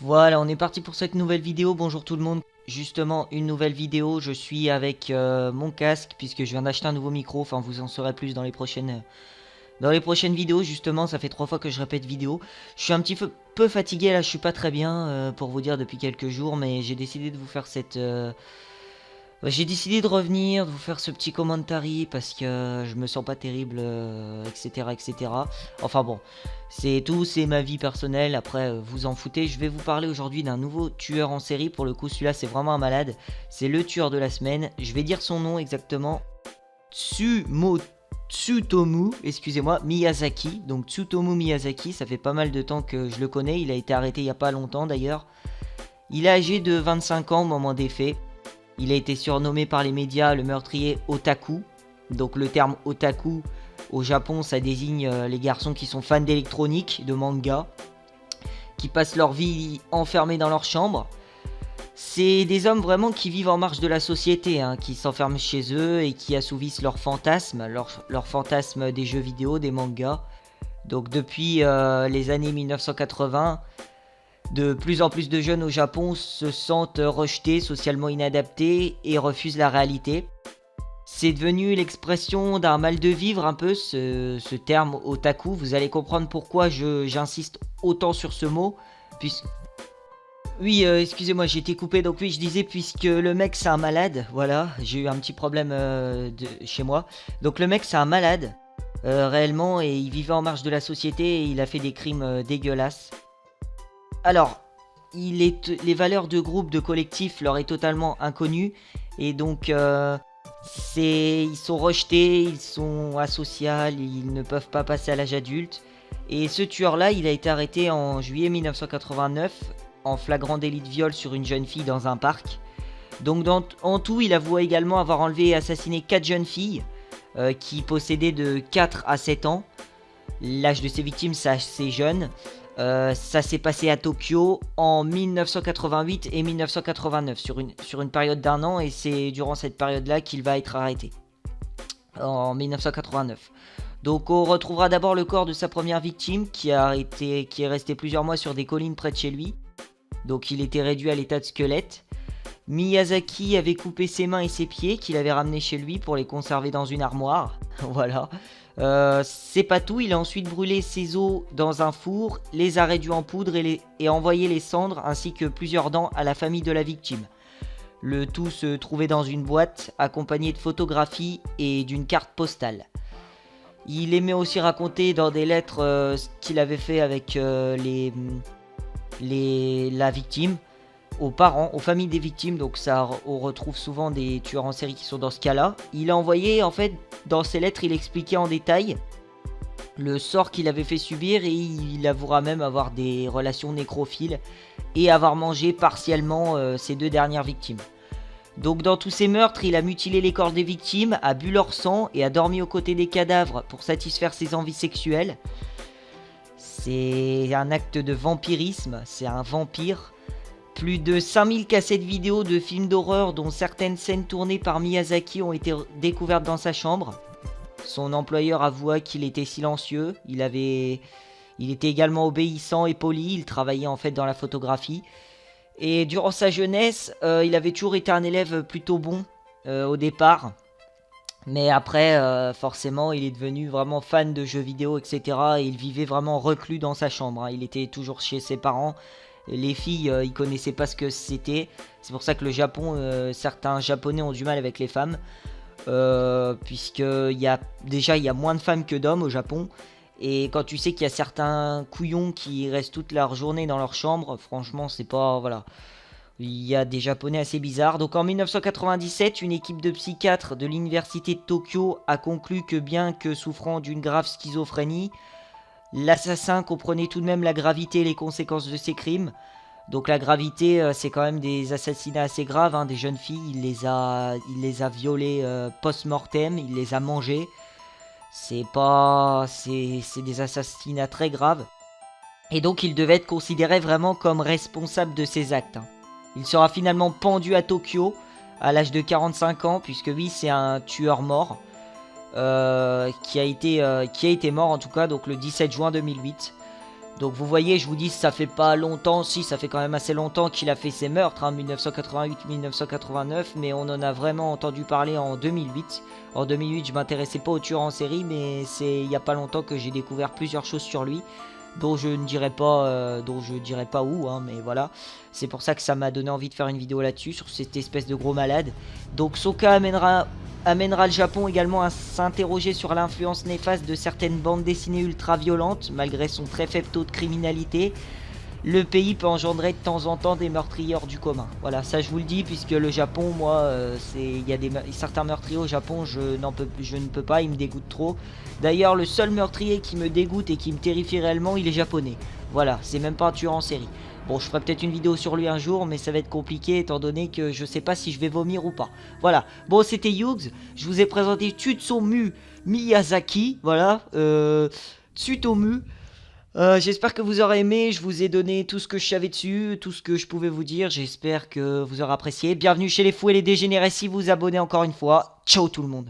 Voilà, on est parti pour cette nouvelle vidéo. Bonjour tout le monde. Justement, une nouvelle vidéo. Je suis avec mon casque puisque je viens d'acheter un nouveau micro. Enfin, vous en saurez plus dans les prochaines vidéos. Justement, ça fait 3 fois que je répète vidéo. Je suis un petit peu fatigué là. Je suis pas très bien pour vous dire depuis quelques jours, mais j'ai décidé de vous faire cette j'ai décidé de revenir, de vous faire ce petit commentary parce que je me sens pas terrible, etc., etc. Enfin bon, c'est tout, c'est ma vie personnelle, après vous en foutez. Je vais vous parler aujourd'hui d'un nouveau tueur en série, pour le coup celui-là c'est vraiment un malade. C'est le tueur de la semaine, je vais dire son nom exactement. Tsutomu, excusez-moi, Miyazaki. Donc Tsutomu Miyazaki, ça fait pas mal de temps que je le connais, il a été arrêté il y a pas longtemps d'ailleurs. Il est âgé de 25 ans au moment des faits. Il a été surnommé par les médias le meurtrier otaku. Donc le terme otaku au Japon, ça désigne les garçons qui sont fans d'électronique, de manga, qui passent leur vie enfermés dans leur chambre. C'est des hommes vraiment qui vivent en marge de la société, hein, qui s'enferment chez eux et qui assouvissent leurs fantasmes, leurs fantasmes des jeux vidéo, des mangas. Donc depuis les années 1980... de plus en plus de jeunes au Japon se sentent rejetés, socialement inadaptés et refusent la réalité. C'est devenu l'expression d'un mal de vivre un peu, ce terme otaku. Vous allez comprendre pourquoi j'insiste autant sur ce mot. Oui, excusez-moi, j'ai été coupé. Donc oui, je disais puisque le mec c'est un malade. Voilà, j'ai eu un petit problème chez moi. Donc le mec c'est un malade, réellement, et il vivait en marge de la société et il a fait des crimes dégueulasses. Alors, les valeurs de groupe, de collectif leur est totalement inconnues. Et donc, ils sont rejetés, ils sont asociaux, ils ne peuvent pas passer à l'âge adulte. Et ce tueur-là, il a été arrêté en juillet 1989 en flagrant délit de viol sur une jeune fille dans un parc. Donc, en tout, il avoue également avoir enlevé et assassiné 4 jeunes filles qui possédaient de 4 à 7 ans. L'âge de ces victimes, c'est assez jeune. Ça s'est passé à Tokyo en 1988 et 1989 sur une période d'1 an, et c'est durant cette période-là qu'il va être arrêté en 1989. Donc on retrouvera d'abord le corps de sa première victime qui est resté plusieurs mois sur des collines près de chez lui. Donc il était réduit à l'état de squelette. Miyazaki avait coupé ses mains et ses pieds qu'il avait ramenés chez lui pour les conserver dans une armoire. Voilà. C'est pas tout, il a ensuite brûlé ses os dans un four, les a réduits en poudre et envoyé les cendres ainsi que plusieurs dents à la famille de la victime. Le tout se trouvait dans une boîte accompagnée de photographies et d'une carte postale. Il aimait aussi raconter dans des lettres ce qu'il avait fait avec la victime, aux parents, aux familles des victimes. Donc ça, on retrouve souvent des tueurs en série qui sont dans ce cas-là. Il a envoyé, en fait, dans ses lettres, il expliquait en détail le sort qu'il avait fait subir, et il avouera même avoir des relations nécrophiles et avoir mangé partiellement ses 2 dernières victimes. Donc dans tous ces meurtres, il a mutilé les corps des victimes, a bu leur sang et a dormi aux côtés des cadavres pour satisfaire ses envies sexuelles. C'est un acte de vampirisme, c'est un vampire. Plus de 5000 cassettes vidéo de films d'horreur dont certaines scènes tournées par Miyazaki ont été découvertes dans sa chambre. Son employeur avoua qu'il était silencieux, il était également obéissant et poli, il travaillait en fait dans la photographie. Et durant sa jeunesse, il avait toujours été un élève plutôt bon au départ. Mais après, forcément, il est devenu vraiment fan de jeux vidéo, etc. Et il vivait vraiment reclus dans sa chambre, hein. Il était toujours chez ses parents. Les filles, ils connaissaient pas ce que c'était. C'est pour ça que le Japon, certains Japonais ont du mal avec les femmes. Puisqu'il y a moins de femmes que d'hommes au Japon. Et quand tu sais qu'il y a certains couillons qui restent toute leur journée dans leur chambre, franchement, c'est pas... Voilà. Il y a des Japonais assez bizarres. Donc en 1997, une équipe de psychiatres de l'université de Tokyo a conclu que bien que souffrant d'une grave schizophrénie, l'assassin comprenait tout de même la gravité et les conséquences de ses crimes. Donc la gravité, c'est quand même des assassinats assez graves, hein, des jeunes filles. Il les a violées post-mortem, il les a mangées. C'est des assassinats très graves. Et donc il devait être considéré vraiment comme responsable de ces actes, hein. Il sera finalement pendu à Tokyo à l'âge de 45 ans, puisque oui, c'est un tueur mort, qui a été mort en tout cas, donc le 17 juin 2008. Donc vous voyez, je vous dis, ça fait pas longtemps, si ça fait quand même assez longtemps qu'il a fait ses meurtres, 1988-1989, mais on en a vraiment entendu parler en 2008. En 2008, je m'intéressais pas aux tueurs en série, mais c'est il y a pas longtemps que j'ai découvert plusieurs choses sur lui, dont je dirai pas où, hein, mais voilà. C'est pour ça que ça m'a donné envie de faire une vidéo là-dessus, sur cette espèce de gros malade. Donc son cas amènera le Japon également à s'interroger sur l'influence néfaste de certaines bandes dessinées ultra-violentes, malgré son très faible taux de criminalité. Le pays peut engendrer de temps en temps des meurtriers hors du commun. Voilà, ça je vous le dis, puisque le Japon, moi, il y a certains meurtriers au Japon, je ne peux pas, ils me dégoûtent trop. D'ailleurs, le seul meurtrier qui me dégoûte et qui me terrifie réellement, il est japonais. Voilà, c'est même pas un tueur en série. Bon, je ferai peut-être une vidéo sur lui un jour, mais ça va être compliqué étant donné que je sais pas si je vais vomir ou pas. Voilà, bon, c'était Yugs, je vous ai présenté Tsutomu Miyazaki, voilà, Tsutomu. J'espère que vous aurez aimé, je vous ai donné tout ce que je savais dessus, tout ce que je pouvais vous dire, j'espère que vous aurez apprécié. Bienvenue chez les fous et les dégénérés si vous vous abonnez encore une fois. Ciao tout le monde.